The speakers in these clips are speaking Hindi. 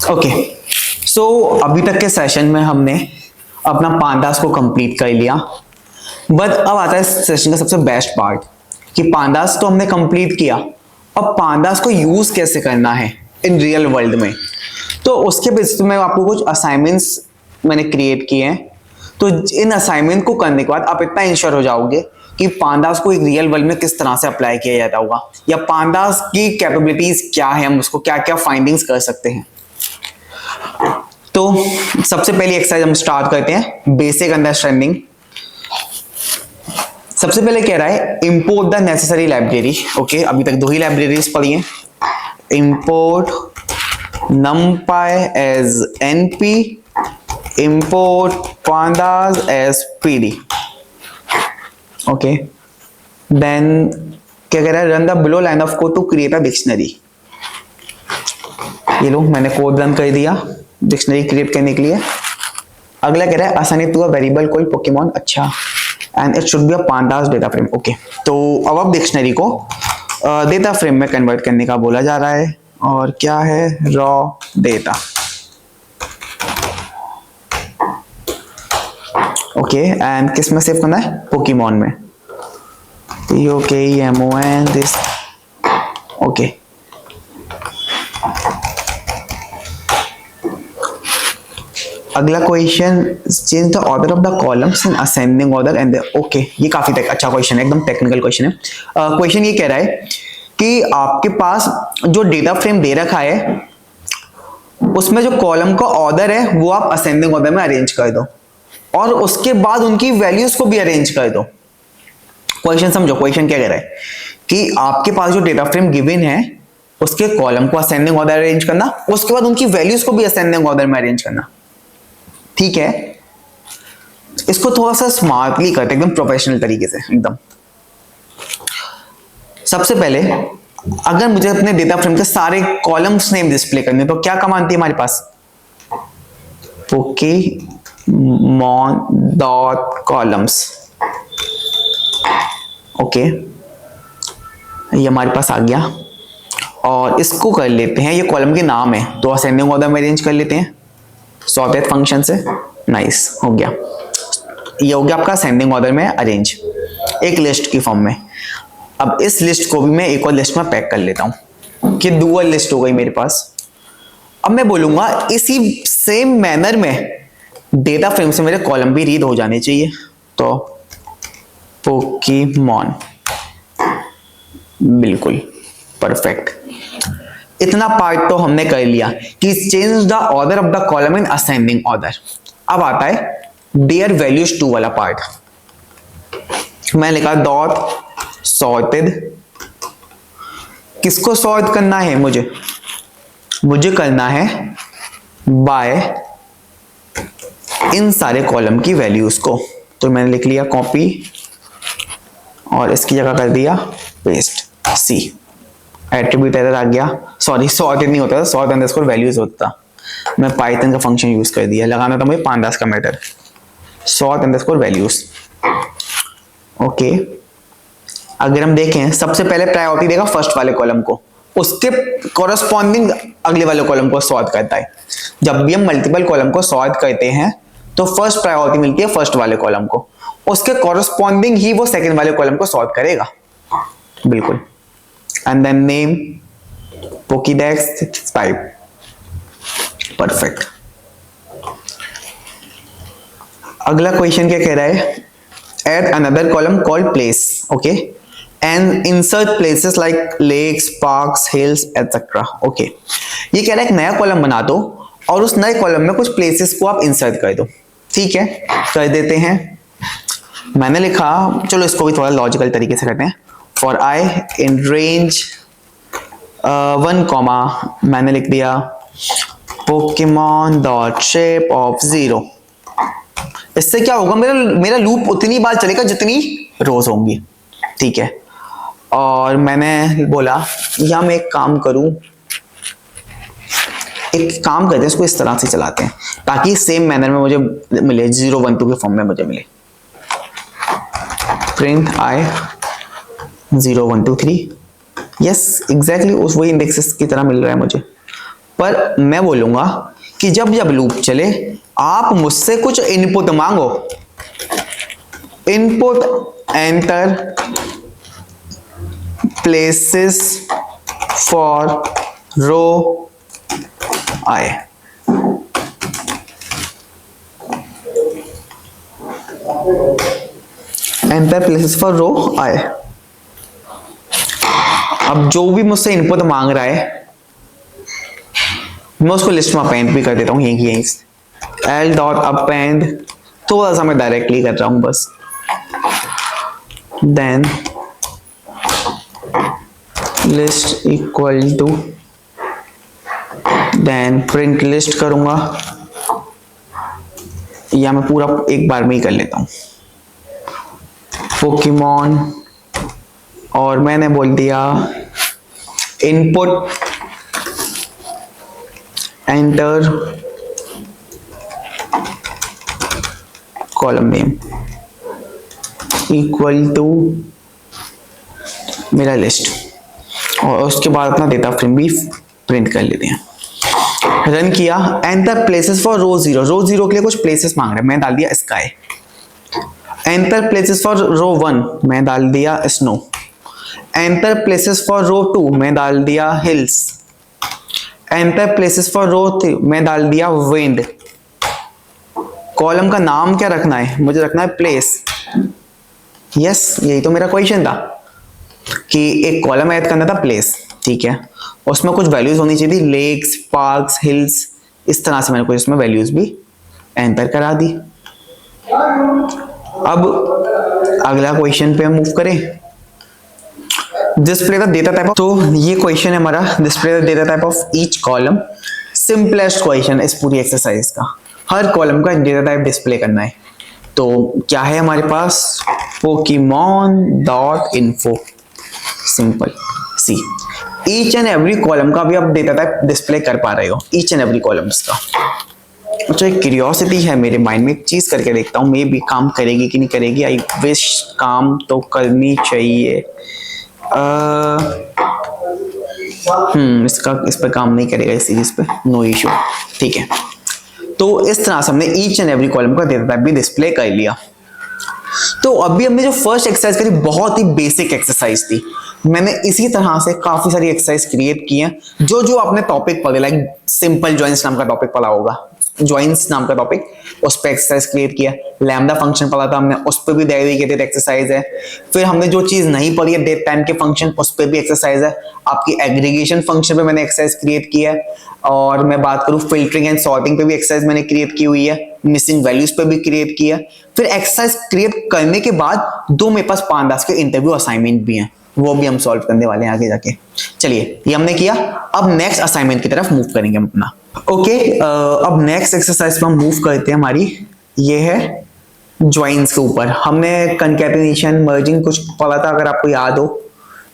ओके, सो अभी तक के सेशन में हमने अपना पांडास को कंप्लीट कर लिया, बट अब आता है सेशन का सबसे बेस्ट पार्ट कि पांडास तो हमने कंप्लीट किया, अब पांडास को यूज कैसे करना है इन रियल वर्ल्ड में। तो उसके बेसिस पे मैं आपको कुछ असाइनमेंट्स मैंने क्रिएट किए हैं। तो इन असाइनमेंट को करने के बाद आप इतना इंश्योर हो जाओगे कि पांडास को एक रियल वर्ल्ड में किस तरह से अप्लाई किया जाता होगा, या पांडास की कैपेबिलिटीज क्या है, हम उसको क्या क्या फाइंडिंग्स कर सकते हैं। तो सबसे पहली एक्सरसाइज हम स्टार्ट करते हैं, बेसिक अंडरस्टैंडिंग। सबसे पहले कह रहा है import the necessary library. Okay, अभी तक 2 ही लाइब्रेरीज पढ़ी हैं। Import numpy as np, import pandas as pd। Okay, then क्या कह रहा है, run the below line of code to create a dictionary. ये लो मैंने कोड रन कर दिया डिक्शनरी क्रिएट करने के लिए। अगला कह रहा है assign it to a variable called Pokemon. अच्छा, and it should be a pandas data frame. Okay, तो अब डिक्शनरी को डेटा फ्रेम में कन्वर्ट करने का बोला जा रहा है, और क्या है, रॉ डेटा। ओके, एंड किस में सेव करना है, पोकेमॉन में। POKEMON this. ओके, अगला question, change the order of the columns in ascending order and okay, ये काफी अच्छा क्वेश्चन है, एकदम टेक्निकल क्वेश्चन है। क्वेश्चन ये कह रहा है कि आपके पास जो डेटा फ्रेम दे रखा है उसमें जो कॉलम का ऑर्डर है वो आप असेंडिंग ऑर्डर में अरेंज कर दो, और उसके बाद उनकी वैल्यूज को भी अरेंज कर दो। क्वेश्चन समझो, क्वेश्चन क्या कह रहा है कि आपके पास जो डेटा फ्रेम गिवन है उसके कॉलम को असेंडिंग ऑर्डर अरेंज करना, उसके बाद उनकी वैल्यूज को भी असेंडिंग ऑर्डर में अरेंज करना। ठीक है, इसको थोड़ा सा स्मार्टली करते, एकदम प्रोफेशनल तरीके से एकदम। सबसे पहले अगर मुझे अपने डेटा फ्रेम के सारे कॉलम्स नेम डिस्प्ले करने तो क्या कमांड थी हमारे पास, पोकेमॉन डॉट कॉलम्स। ओके, ये हमारे पास आ गया, और इसको कर लेते हैं, ये कॉलम के नाम है तो असेंडिंग ऑर्डर में अरेंज कर लेते हैं सॉर्टेड फंक्शन से। नाइस, हो गया, ये हो गया आपका असेंडिंग ऑर्डर में अरेंज एक लिस्ट की फॉर्म में। अब इस लिस्ट को भी मैं एक और लिस्ट में पैक कर लेता हूं कि डुअल लिस्ट हो गई मेरे पास। अब मैं बोलूंगा इसी सेम मैनर में डेटा फ्रेम से मेरे कॉलम भी रीड हो जाने चाहिए, तो पोकेमॉन, बिल्कुल परफेक्ट। इतना पार्ट तो हमने कर लिया कि change the order of the column in ascending order. अब आता है देयर वैल्यूज टू वाला पार्ट। मैं लिखा डॉट सॉर्टेड। किसको सॉर्ट करना है, मुझे करना है बाय इन सारे कॉलम की वैल्यूज को। तो मैंने लिख लिया कॉपी और इसकी जगह कर दिया पेस्ट। सी एट्रीब्यूट एरर आ गया, सॉरी सॉर्टेड नहीं होता था, सॉर्ट अंडरस्कोर वैल्यूज होता। मैं पाइथन का फंक्शन यूज कर दिया, लगाना था मुझे पांडास का method, sort underscore values. Okay, अगर हम देखें सबसे पहले प्रायोरिटी देगा फर्स्ट वाले कॉलम को, उसके कॉरस्पॉन्डिंग अगले वाले कॉलम को सॉर्ट करता है। जब भी हम मल्टीपल कॉलम को सॉर्ट करते हैं तो फर्स्ट प्रायोरिटी मिलती है फर्स्ट वाले कॉलम को, उसके कॉरस्पॉन्डिंग ही वो सेकंड वाले कॉलम को सॉर्ट करेगा, बिल्कुल। And then name Pokedex type, perfect. अगला क्वेश्चन क्या कह रहा है, add another column called place. Okay, and insert places like lakes, parks, hills etcetera. Okay, ये कह रहा है एक नया कॉलम बना दो और उस नए कॉलम में कुछ प्लेसेस को आप इंसर्ट कर दो। ठीक है, कर देते हैं। मैंने लिखा, चलो इसको भी थोड़ा लॉजिकल तरीके से करते हैं। For I in range 1 comma, मैंने लिख दिया पोकेमॉन डॉट शेप ऑफ 0। इससे क्या होगा, मेरा लूप उतनी बार चलेगा जितनी रोज होंगी। ठीक है, और मैंने बोला या मैं एक काम करूं, एक काम करते हैं, इसको इस तरह से चलाते हैं ताकि सेम मैनर में मुझे मिले, 0 1 2 के फॉर्म में मुझे मिले। प्रिंट आई 0 1 2 3, यस एग्जैक्टली उस वही इंडेक्सेस की तरह मिल रहा है मुझे। पर मैं बोलूंगा कि जब जब लूप चले आप मुझसे कुछ इनपुट मांगो, input enter places for row I, enter places for row I. अब जो भी मुझसे इनपुट मांग रहा है मैं उसको लिस्ट में अपेंड भी कर देता हूँ यहीं एल डॉट अपेंड, थोड़ा सा मैं डायरेक्टली कर रहा हूँ बस। Then list equal to, then print list करूंगा, या मैं पूरा एक बार में ही कर लेता हूँ पोकेमॉन, और मैंने बोल दिया input enter column name equal to मेरा लिस्ट, और उसके बाद अपना डेटा फ्रेम भी प्रिंट कर लेते हैं। रन किया, एंटर प्लेसेस फॉर रो 0, रो 0 के लिए कुछ प्लेसेस मांग रहे हैं, मैं डाल दिया स्काई। एंटर प्लेसेस फॉर रो 1, मैं डाल दिया स्नो। एंटर प्लेसेस फॉर रो 2, मैं डाल दिया हिल्स। एंटर प्लेसेस फॉर रो 3, मैं डाल दिया विंड। कॉलम का नाम क्या रखना है, मुझे रखना है प्लेस। यस, यही तो मेरा क्वेश्चन था कि एक कॉलम ऐड करना था प्लेस, ठीक है, उसमें कुछ वैल्यूज होनी चाहिए थी, लेक्स, पार्क्स, हिल्स, इस तरह से मैंने कुछ इसमें वैल्यूज भी एंटर करा दी। अब अगला क्वेश्चन पे हम मूव करें, display the data type of, तो ये क्वेश्चन है हमारा, display the data type of each column. Simplest question इस पूरी एक्सरसाइज का, हर कॉलम का डेटा टाइप डिस्प्ले करना है। तो क्या है हमारे पास, पोकेमॉन डॉट इन्फो, सिंपल सी। ईच एंड एवरी कॉलम का भी आप डेटा टाइप डिस्प्ले कर पा रहे हो, ईच एंड एवरी कॉलम्स का। अच्छा, एक क्यूरियोसिटी है मेरे माइंड में, एक चीज करके देखता हूँ, मे भी काम करेगी कि नहीं करेगी। आई विश काम तो करनी चाहिए। इस पर काम नहीं करेगा इस सीरीज पे, नो इशू, ठीक है। तो इस तरह से हमने ईच एंड एवरी कॉलम का डेटा टाइप भी डिस्प्ले कर लिया। तो अभी हमने जो फर्स्ट एक्सरसाइज करी बहुत ही बेसिक एक्सरसाइज थी, मैंने इसी तरह से काफी सारी एक्सरसाइज क्रिएट की हैं जो जो आपने टॉपिक पढ़े, लाइक सिंपल जॉइंस नाम का टॉपिक पढ़ा होगा, जॉइंस नाम का टॉपिक, उस पर एक्सरसाइज क्रिएट किया। लैम्डा फंक्शन पढ़ा था हमने, उस पर भी डेडिकेटेड एक्सरसाइज है। फिर हमने जो चीज नहीं पढ़ी है डेट टाइम के फंक्शन, उस पर भी एक्सरसाइज है। आपकी एग्रीगेशन फंक्शन पे मैंने एक्सरसाइज क्रिएट किया है, और मैं बात करूं फिल्टरिंग एंड सॉर्टिंग पे भी एक्सरसाइज मैंने क्रिएट की हुई है, मिसिंग वैल्यूज पे भी क्रिएट किया। फिर एक्सरसाइज क्रिएट करने के बाद दो मेरे पास 5-10 के इंटरव्यू असाइनमेंट भी हैं, वो भी हम सॉल्व करने वाले हैं आगे जाके। चलिए, ये हमने किया, अब नेक्स्ट असाइनमेंट की तरफ मूव करेंगे हम अपना। ओके, अब नेक्स्ट एक्सरसाइज पे हम मूव करते हैं, हमारी ये है ज्वाइंस के ऊपर। हमने कंकैटिनेशन, मर्जिंग कुछ पढ़ा था, अगर आपको याद हो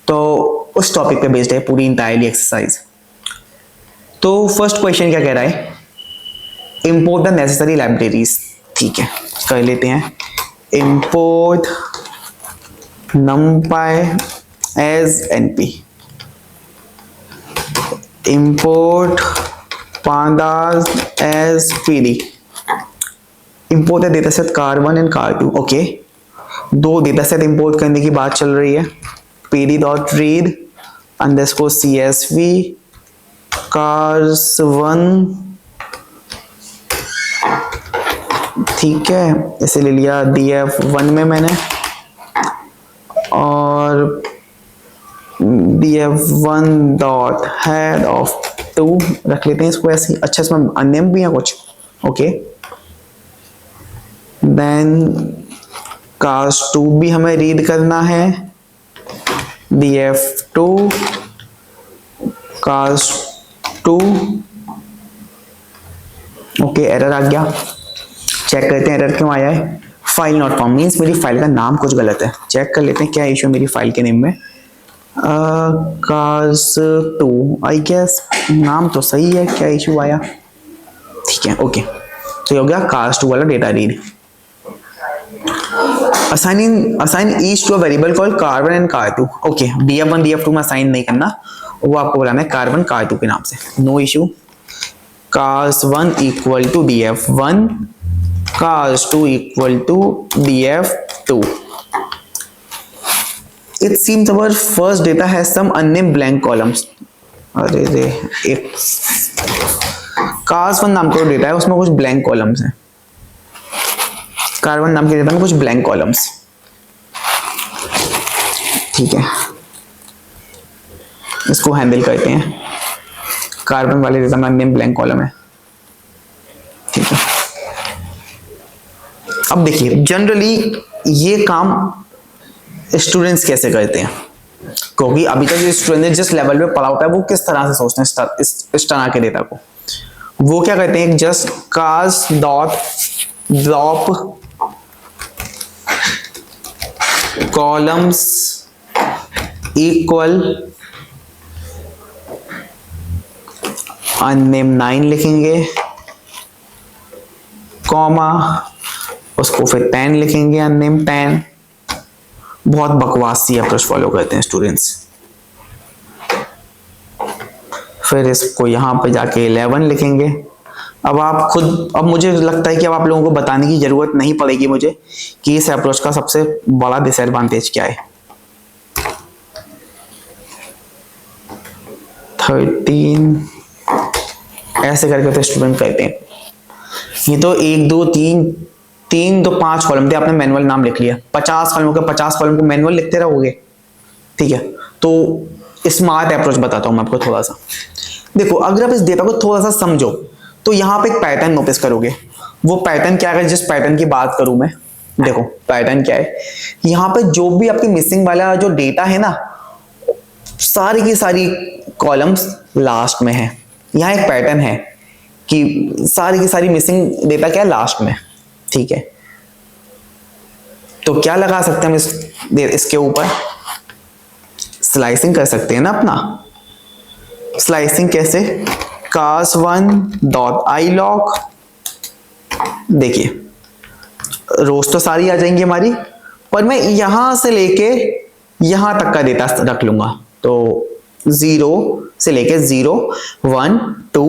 तो उस टॉपिक पे बेस्ड है पूरी इंटायरली एक्सरसाइज। तो फर्स्ट क्वेश्चन क्या कह रहा है, इंपोर्ट द नेसेसरी लाइब्रेरीज, ठीक है, कर लेते हैं। Import numpy as np, import pandas as pd, import the dataset car1 and car2। Okay, दो डेटासेट इंपोर्ट करने की बात चल रही है। pd.read underscore csv cars1, ठीक है, इसे ले लिया df1 में मैंने, और df1 डॉट हेड ऑफ 2 रख लेते हैं इसको ऐसे। अच्छा, इसमें अननेम भी है कुछ, ओके। देन cars2 भी हमें रीड करना है, df2 cars2, ओके। एरर आ गया, चेक करते हैं एरर क्यों आया है। फाइल नॉट फाउंड मीन्स मेरी फाइल का नाम कुछ गलत है। चेक कर लेते हैं क्या इशू मेरी फाइल के नेम में। cars2 आई गेस नाम तो सही है, क्या इशू आया, ठीक है, ओके। तो ये हो गया cars2 वाला data read. Assign each to a variable called car1 and car2, okay. df1 df2 में असाइन नहीं करना, वो आपको बोलाना है car1 car2 के नाम से, no issue. cos1 equal to df1, cos2 equal to df2. It seems our first data has some unnamed blank columns. अरे रे, एक cos1 नाम का डेटा है, उसमें कुछ ब्लैंक कॉलम्स हैं। कार्बन नाम के डेटा में कुछ ब्लैंक कॉलम्स, ठीक है, इसको हैंडल करते हैं। कार्बन वाले डेटा में अननेम्ड ब्लैंक कॉलम है, ठीक है। अब देखिए जनरली ये काम स्टूडेंट्स कैसे करते हैं, क्योंकि अभी तक जो स्टूडेंट जिस लेवल पे पढ़ा होता है वो किस तरह से सोचते हैं इस तरह के डेटा को। वो क्या करते हैं, just cos dot drop columns equal unnamed 9 लिखेंगे, कॉमा उसको फिर 10 लिखेंगे, अननेम 10। बहुत बकवास सी अप्रोच फॉलो करते हैं स्टूडेंट्स। फिर इसको यहां पे जाके 11 लिखेंगे। अब मुझे लगता है कि अब आप लोगों को बताने की जरूरत नहीं पड़ेगी मुझे कि इस अप्रोच का सबसे बड़ा डिसएडवांटेज क्या है। 13 ऐसे करके तो स्टूडेंट करते हैं। ये तो 1 2 3 तो 5 कॉलम थे, आपने मैनुअल नाम लिख लिया। 50 कॉलम के 50 कॉलम को मैनुअल लिखते रहोगे, ठीक है। तो स्मार्ट अप्रोच बताता हूं मैं आपको थोड़ा सा। देखो अगर आप इस डेटा को थोड़ा सा समझो तो यहाँ पे एक पैटर्न नोटिस करोगे। वो पैटर्न क्या है, जिस पैटर्न की बात करूं मैं, देखो पैटर्न क्या है, यहाँ पे जो भी आपकी मिसिंग वाला जो डेटा है ना, सारी की सारी कॉलम्स लास्ट में है। यहाँ एक पैटर्न है कि सारी की सारी मिसिंग डेटा क्या है, लास्ट में, ठीक है। तो क्या लगा सकते हैं हम इसके ऊपर, स्लाइसिंग कर सकते हैं ना अपना। स्लाइसिंग कैसे, cos1 डॉट ilog, देखिए रोज तो सारी आ जाएंगी हमारी, पर मैं यहां से लेके यहां तक का डेटा रख लूंगा। तो 0 से लेके 0 1 2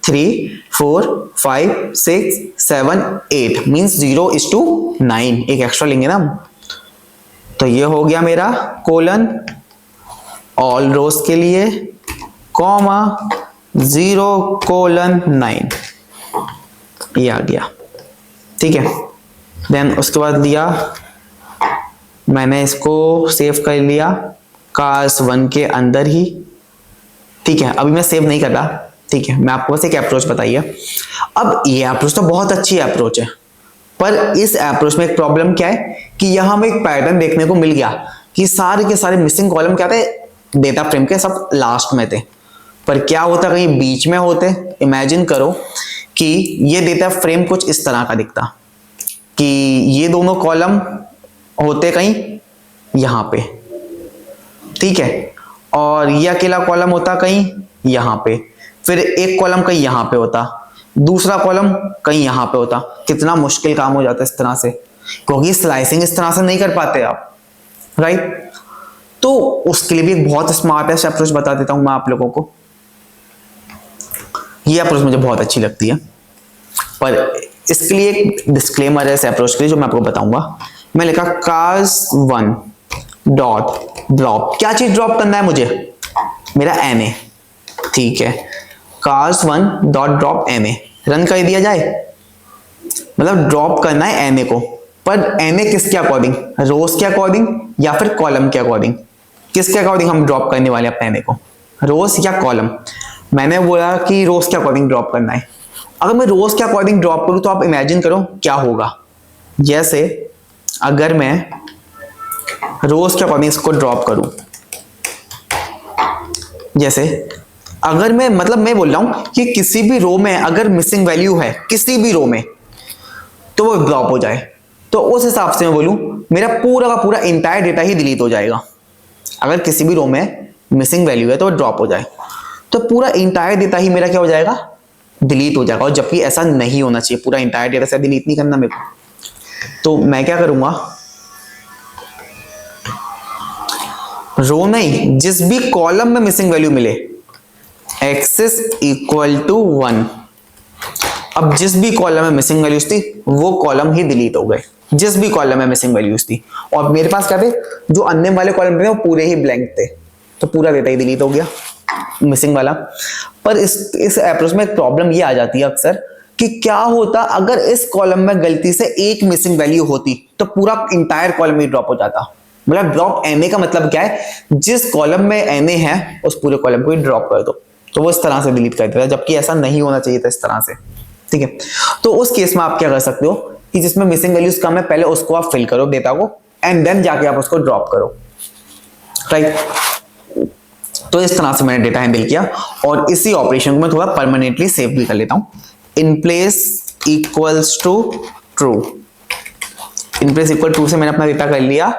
3 4 5 6 7 8 मीन्स 0 is to 9, एक एक्स्ट्रा लेंगे ना हम। तो ये हो गया मेरा कोलन ऑल रोज के लिए, कॉमा 0 कोलन 9, ये आ गया, ठीक है। देन उसके बाद लिया मैंने, इसको सेव कर लिया cos1 के अंदर ही, ठीक है। अभी मैं सेव नहीं कर रहा, ठीक है, मैं आपको बस एक अप्रोच बताइए। अब ये अप्रोच तो बहुत अच्छी अप्रोच है, पर इस अप्रोच में एक प्रॉब्लम क्या है कि यहां में एक पैटर्न देखने को मिल गया कि सारे के सारे मिसिंग कॉलम क्या थे, डेटा फ्रेम के सब लास्ट में थे। पर क्या होता कहीं बीच में होते। इमेजिन करो कि ये डेटा फ्रेम कुछ इस तरह का दिखता कि ये दोनों कॉलम होते कहीं यहां पे, ठीक है, और ये अकेला कॉलम होता कहीं यहां पे, फिर एक कॉलम कहीं यहां पे होता, दूसरा कॉलम कहीं यहां पे होता। कितना मुश्किल काम हो जाता है इस तरह से, क्योंकि स्लाइसिंग इस तरह से नहीं कर पाते आप, राइट। तो उसके लिए भी एक बहुत स्मार्ट अप्रोच बता देता हूं मैं आप लोगों को। ये अप्रोच मुझे बहुत अच्छी लगती है, पर इसके लिए एक डिस्क्लेमर है इस अप्रोच के लिए जो मैं आपको बताऊंगा। मैं लिखा cos1 डॉट ड्रॉप, क्या चीज ड्रॉप करना है मुझे, मेरा na, ठीक है। cos1 dot drop na run कर दिया जाए, मतलब ड्रॉप करना है na को, पर na किसके अकॉर्डिंग, रोज के अकॉर्डिंग या फिर कॉलम के अकॉर्डिंग, किसके अकॉर्डिंग हम ड्रॉप करने वाले अपने na को, रोज या कॉलम। मैंने बोला कि रोज के अकॉर्डिंग ड्रॉप करना है। अगर मैं रोज के अकॉर्डिंग ड्रॉप करूं तो आप इमेजिन करो क्या होगा। जैसे अगर मैं रोज के अकॉर्डिंग इसको ड्रॉप करूं, जैसे अगर मैं बोल रहा हूं कि किसी भी रो में अगर मिसिंग वैल्यू है किसी भी रो में तो वो ड्रॉप हो जाए, तो उस हिसाब से मैं बोलूं मेरा पूरा का पूरा इंटायर डेटा ही डिलीट हो जाएगा। अगर किसी भी रो में मिसिंग वैल्यू है तो वो ड्रॉप हो जाए तो पूरा इंटायर डेटा ही मेरा क्या हो जाएगा, डिलीट हो जाएगा। और जबकि ऐसा नहीं होना चाहिए, पूरा इंटायर डेटा से डिलीट नहीं करना मेरे को। तो मैं क्या करूंगा, रो नहीं, जिस भी कॉलम में मिसिंग वैल्यू मिले, एक्सेस इक्वल टू 1, अब जिस भी कॉलम में मिसिंग वैल्यूज थी वो कॉलम ही डिलीट हो गए, जिस भी कॉलम में मिसिंग वैल्यूज थी। और मेरे पास क्या थे, जो अननेम वाले कॉलम थे वो पूरे ही ब्लैंक थे, तो पूरा डेटा ही डिलीट हो गया मिसिंग वाला। पर इस अप्रोच में एक प्रॉब्लम ये आ जाती है अक्सर कि क्या होता अगर इस कॉलम में गलती से एक मिसिंग वैल्यू होती तो पूरा इंटायर कॉलम ही ड्रॉप हो जाता। मतलब ड्रॉप एमए का मतलब क्या है, जिस कॉलम में एमए है उस पूरे कॉलम को ही ड्रॉप कर दो, तो वो इस तरह से डिलीट कर देता है, जबकि ऐसा नहीं होना चाहिए था इस तरह से। ठीक है, तो उस केस में आप क्या कर सकते हो कि जिसमें मिसिंग वैल्यूज कम है पहले उसको आप फिल करो डेटा को, एंड देन जाके आप उसको ड्रॉप करो, राइट। तो इस तरह से मैंने डेटा हैंडल किया, और इसी ऑपरेशन को मैं थोड़ा परमानेंटली सेव भी कर लेता हूं। In place equals to true, in place equal to से मैंने अपना डेटा कर लिया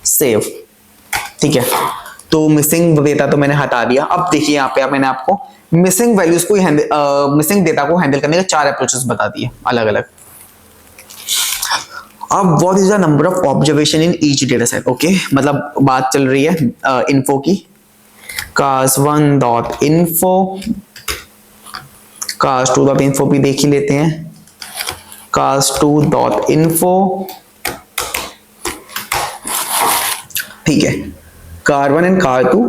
सेव। ठीक है, तो मिसिंग डेटा तो मैंने हटा दिया। अब देखिए यहाँ पे मैंने आपको मिसिंग वैल्यूज को मिसिंग डेटा को हैंडल करने के 4 अप्रोचेस बता दिए अलग अलग। अब what is the number of observation in each data set. Okay, मतलब बात चल रही है इन्फो की। cars1 dot info, cars2 dot info भी देख ही लेते हैं। cars2 डॉट इन्फो, ठीक है, car1 एंड car2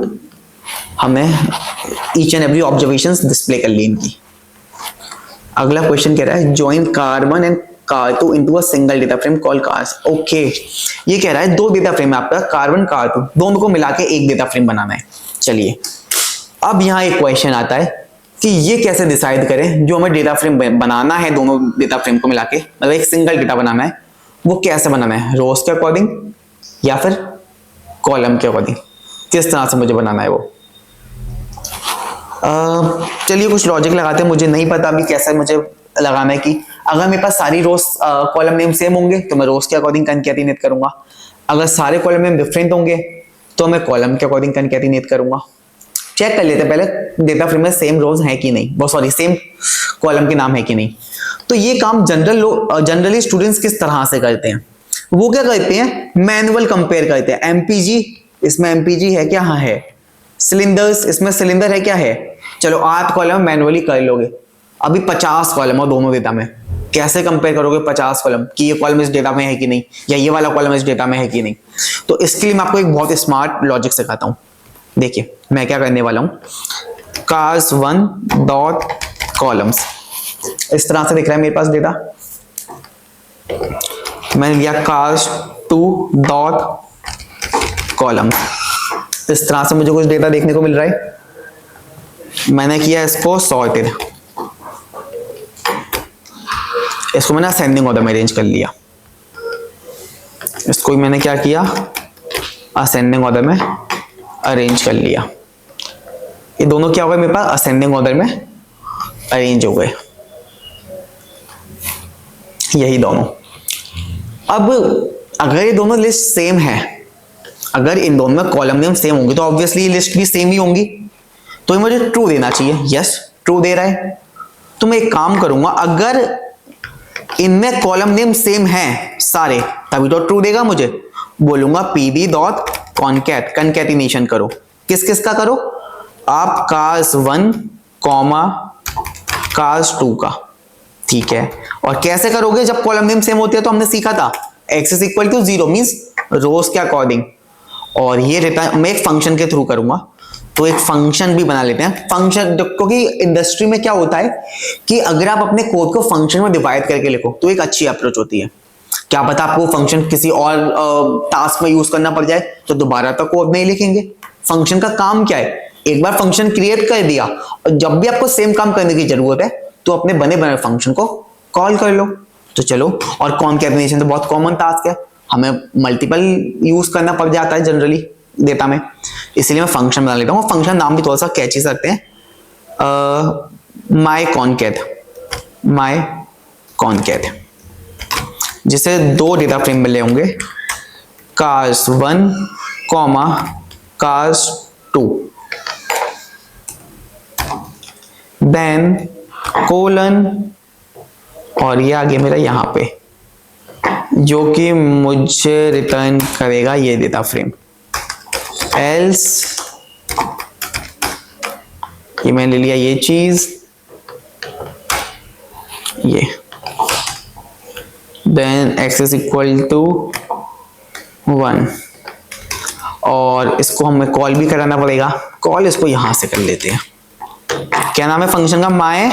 हमने each and every observations display कर ली इनकी। अगला क्वेश्चन कह रहा है join car1 and car2 into a single data frame called cars। Okay, ये कह रहा है 2 डेटा फ्रेम है आपका, car1 car2 दोनों को मिला के एक डेटा फ्रेम बनाना है। चलिए, अब यहाँ एक क्वेश्चन आता है कि ये कैसे डिसाइड करें जो हमें डेटा फ्रेम बनाना है, दोनों डेटा फ्रेम को मिला के, मतलब एक सिंगल डेटा बनाना है, वो कैसे बनाना है, रोज के अकॉर्डिंग या फिर कॉलम के अकॉर्डिंग, किस तरह से मुझे बनाना है वो। चलिए कुछ लॉजिक लगाते हैं। मुझे नहीं पता अभी कैसा मुझे लगाना है कि अगर मेरे पास सारी रोज कॉलम नेम सेम होंगे तो मैं रोज के अकॉर्डिंग कनकैटिनेट करूंगा, अगर सारे कॉलम नेम डिफरेंट होंगे तो मैं कॉलम के अकॉर्डिंग कनकैटिनेट करूंगा। चेक कर लेते हैं पहले डेटा फ्रेम में सेम रोज है कि नहीं, वो सॉरी सेम कॉलम के नाम है कि नहीं। तो ये काम जनरली स्टूडेंट्स किस तरह से करते हैं, वो क्या करते हैं, मैनुअल कंपेयर करते हैं। एमपीजी, इसमें एमपीजी है क्या, हाँ है। सिलेंडर्स, इसमें सिलेंडर है क्या, है। चलो 8 कॉलम मैनुअली कर लोगे, अभी 50 कॉलम और दोनों डेटा में कैसे कंपेयर करोगे 50 कॉलम कि ये कॉलम इस डेटा में है कि नहीं, या ये वाला कॉलम इस डेटा में है कि नहीं। तो इसके लिए मैं आपको एक बहुत स्मार्ट लॉजिक सिखाता हूं। देखिए मैं क्या करने वाला हूं, cars1 डॉट कॉलम्स, इस तरह से दिख रहा है मेरे पास डेटा। मैंने लिया cars2 डॉट कॉलम्स, इस तरह से मुझे कुछ डेटा देखने को मिल रहा है। मैंने किया इसको सॉर्टेड, इसको मैंने असेंडिंग ऑर्डर में अरेंज कर लिया। इसको मैंने क्या किया, असेंडिंग ऑर्डर में अरेंज कर लिया। ये दोनों क्या हो गए मेरे पास, असेंडिंग ऑर्डर में अरेंज हो गए, यही दोनों। अब अगर ये दोनों लिस्ट सेम है, अगर इन दोनों में कॉलम नेम सेम होंगे तो ऑब्वियसली ये लिस्ट भी सेम ही होंगी, तो ये मुझे ट्रू देना चाहिए। यस, ट्रू दे रहा है। तो मैं एक काम करूंगा, अगर इनमें कॉलम नेम सेम है सारे तभी तो ट्रू देगा मुझे। बोलूंगा pd डॉट कॉनकैट, कनकैटिनेशन करो। किस किस का करो आप, cars1 कॉमा cars2 का, ठीक है। और कैसे करोगे, जब कॉलम नेम सेम होती है तो हमने सीखा था x is equal to 0 means rows के अकॉर्डिंग, और ये रिटर्न मैं एक फंक्शन के थ्रू करूंगा। तो एक फंक्शन भी बना लेते हैं। फंक्शन, क्योंकि इंडस्ट्री में क्या होता है कि अगर आप अपने कोड को फंक्शन में डिवाइड करके लिखो तो एक अच्छी अप्रोच होती है। क्या पता आपको फंक्शन किसी और टास्क में यूज करना पड़ जाए तो दोबारा तो कोड नहीं लिखेंगे। फंक्शन का काम क्या है, एक बार फंक्शन क्रिएट कर दिया और जब भी आपको सेम काम करने की जरूरत है तो अपने बने बने फंक्शन को कॉल कर लो। तो चलो, और कॉनकैटिनेशन तो बहुत कॉमन टास्क है, हमें मल्टीपल यूज करना पड़ जाता है जनरली डेटा में, इसलिए मैं फंक्शन बना लेता हूँ। फंक्शन नाम भी थोड़ा सा कैची सकते हैं, माई कॉनकैट, जिसे 2 डेटा फ्रेम मिले होंगे, cars1 comma cars2, then colon, और ये आगे मेरा यहां पे जो कि मुझे रिटर्न करेगा ये डेटा फ्रेम। एल्स, ये मैंने ले लिया ये चीज, ये, then x is equal to 1, और इसको हमें कॉल भी कराना पड़ेगा। कॉल इसको यहां से कर लेते हैं। क्या नाम है फंक्शन का? माय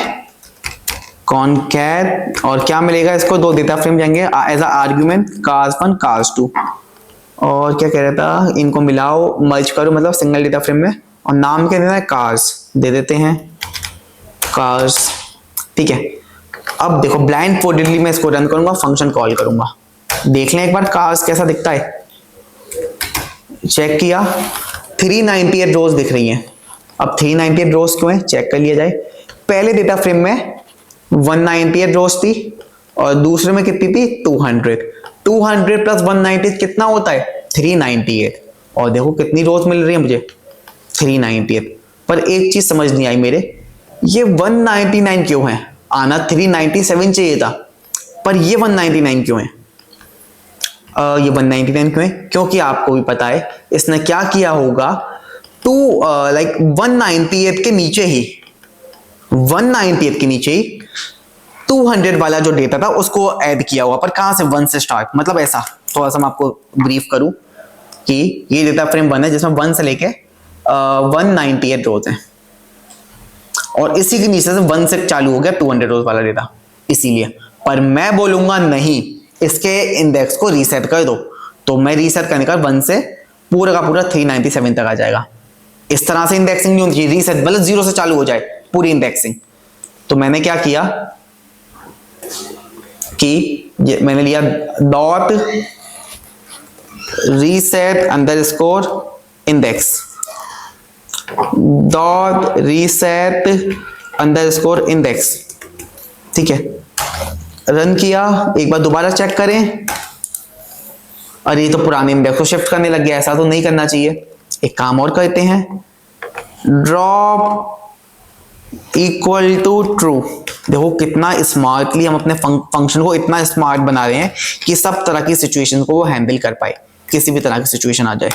कॉनकैट, और क्या मिलेगा इसको? 2 डेटा फ्रेम जाएंगे as a argument, cars1 cars2, और क्या कह रहा था, इनको मिलाओ, मर्ज करो, मतलब सिंगल डेटा फ्रेम में, और नाम क्या देना है? कार्स दे देते हैं, कार्स। ठीक है, अब देखो ब्लाइंड फोल्डेडली मैं इसको रन करूंगा, फंक्शन कॉल करूंगा, देख लें एक बार कार्स कैसा दिखता है। चेक किया, 398 रोज दिख रही हैं। अब 398 रोज क्यों है चेक कर लिया जाए। पहले डेटा फ्रेम में 198 रोज थी, और दूसरे में कितनी थी? 200। 200 प्लस 198 कितना होता है? 398। और देखो कितनी रोज मिल रही है मुझे? 398। पर एक चीज समझ नहीं आई मेरे, ये 199 क्यों है? आना 397 चाहिए था, पर ये 199 क्यों है? ये 199 क्यों है? क्योंकि आपको भी पता है इसने क्या किया होगा, 198 के नीचे ही 198 के नीचे ही 200 वाला जो डेटा था उसको ऐड किया हुआ। पर कहां से? 1 से स्टार्ट, मतलब ऐसा। थोड़ा सा मैं आपको ब्रीफ करूं कि ये डेटा फ्रेम 1 है जिसमें 1 से लेके 198 रोज हैं, और इसी के नीचे से 1 से चालू हो गया 200 रोज वाला डेटा, इसीलिए। पर मैं बोलूंगा नहीं, इसके इंडेक्स को रीसेट कर दो, तो मैं रीसेट करने का 1 से पूरा का पूरा 397 तक आ जाएगा। इस तरह से इंडेक्सिंग नहीं होती, रीसेट मतलब 0 से चालू हो जाए पूरी इंडेक्सिंग। तो मैंने क्या किया कि मैंने लिया dot reset underscore index, dot reset underscore index. ठीक है, रन किया, एक बार दोबारा चेक करें। अरे ये तो पुराने इंडेक्स को शिफ्ट करने लग गया, ऐसा तो नहीं करना चाहिए। एक काम और करते हैं, ड्रॉप इक्वल टू ट्रू। देखो कितना स्मार्टली हम अपने फंक्शन को इतना स्मार्ट बना रहे हैं कि सब तरह की सिचुएशन को वो हैंडल कर पाए, किसी भी तरह की सिचुएशन आ जाए।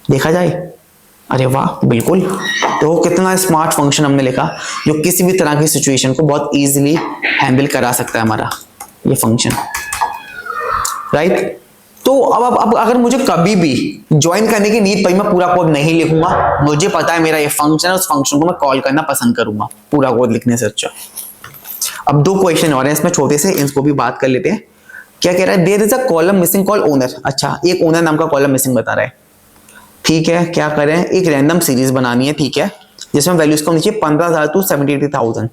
देखा जाए, अरे वाह, बिल्कुल। देखो कितना स्मार्ट फंक्शन हमने लिखा जो किसी भी तरह की सिचुएशन को बहुत इजीली हैंडल करा सकता है हमारा ये फंक्शन, राइट। तो अब अगर मुझे कभी भी ज्वाइन करने की नीड पड़ी, मैं पूरा कोड नहीं लिखूंगा। मुझे पता है मेरा ये फंक्शन है, उस फंक्शन को मैं कॉल करना पसंद करूंगा पूरा कोड लिखने से अच्छा। अब 2 क्वेश्चन और हैं इसमें छोटे से, इनको भी बात कर लेते हैं। क्या कह रहा है? There is a column missing call owner. अच्छा, एक ओनर नाम का कॉलम मिसिंग बता रहा है। ठीक है, क्या करें? एक रैंडम सीरीज बनानी है, ठीक है, जिसमें वैल्यूज को नीचे 15,000 टू 73,000।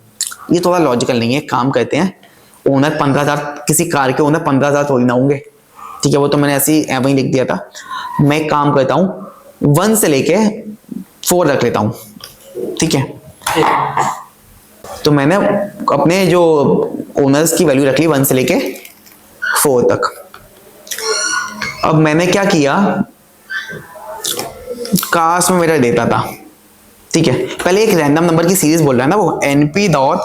ये थोड़ा लॉजिकल नहीं है, काम करते हैं। ओनर 15,000, किसी कार के ओनर 15,000 थोड़ी ना होंगे, ठीक है, वो तो मैंने ऐसे ही वहीं लिख दिया था। मैं एक काम करता हूं, 1 से लेके 4 रख लेता हूं, ठीक है। तो मैंने अपने जो ओनर्स की वैल्यू रख ली 1 से लेके 4 तक। अब मैंने क्या किया, कार्स में मेरा डेटा था, ठीक है। पहले एक रैंडम नंबर की सीरीज बोल रहा है ना वो, np डॉट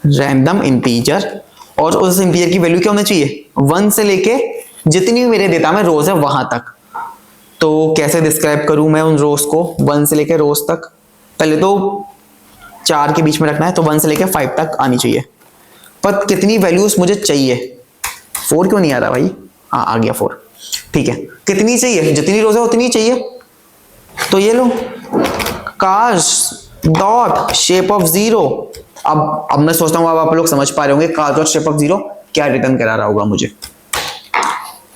रैंडम इंटीजर, और उस इंटीजर की वैल्यू क्या होनी चाहिए? 1 से लेके जितनी मेरे डेटा में रोज है वहां तक। तो कैसे डिस्क्राइब करूं मैं उन रोज को? 1 से लेके रोज तक, पहले तो 4 के बीच में रखना है, तो 1 से लेके 5 तक आनी चाहिए। पर कितनी वैल्यूज मुझे चाहिए? 4 क्यों नहीं आ रहा भाई? हाँ, आ गया 4, ठीक है। कितनी चाहिए? जितनी रोज है उतनी चाहिए। तो ये लो, कार्स डॉट शेप ऑफ 0। अब मैं सोचता हूं अब आप लोग समझ पा रहे होंगे कार्स डॉट शेप ऑफ 0 क्या रिटर्न करा रहा होगा मुझे।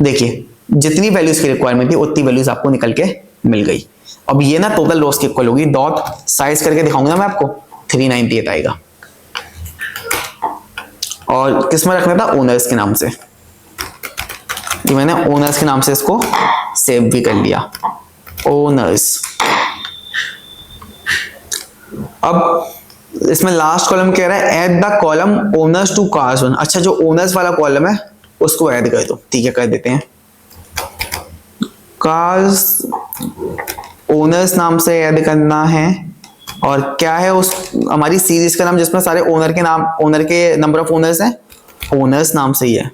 देखिए, जितनी वैल्यूज की रिक्वायरमेंट थी उतनी वैल्यूज आपको निकल के मिल गई। अब ये ना टोटल रोज की इक्वल होगी। डॉट साइज करके दिखाऊंगा मैं आपको, 398 आएगा। और किस में रखना था? ओनर्स के नाम से। ये मैंने ओनर्स के नाम से इसको सेव भी कर लिया, ओनर्स। अब इसमें लास्ट कॉलम कह रहा है add the column owners to cars 1। अच्छा, जो ओनर्स वाला कॉलम है उसको ऐड कर दो, ठीक है, कर देते हैं। कार्स ओनर्स नाम से ऐड करना है, और क्या है उस हमारी सीरीज का नाम जिसमें सारे ओनर के नाम, ओनर के नंबर ऑफ ओनर्स हैं, ओनर्स नाम से ही है,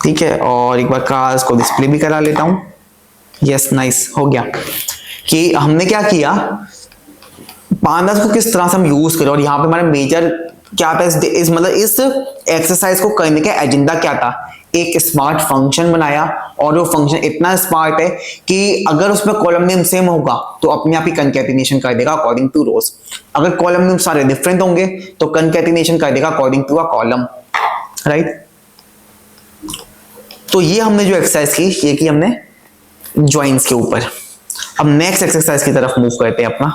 ठीक है। और एक बार कार्स को डिस्प्ले भी करा लेता हूं। यस, नाइस, हो गया। कि हमने क्या किया, पांडास को किस तरह से हम यूज करें, और यहाँ पे हमारा मेजर क्या था इस मतलब इस एक्सरसाइज को करने का एजेंडा क्या था, एक स्मार्ट फंक्शन बनाया, और वो फंक्शन इतना स्मार्ट है कि अगर उसमें कॉलम नेम सेम होगा तो अपने आप ही कंकैटिनेशन कर देगा अकॉर्डिंग टू रोज, अगर कॉलम नेम सारे डिफरेंट होंगे तो कंकैटिनेशन कर देगा according to a column, right. तो ये हमने जो एक्सरसाइज की, ये की हमने ज्वाइंस के ऊपर। अब नेक्स्ट एक्सरसाइज की तरफ मूव करते हैं अपना।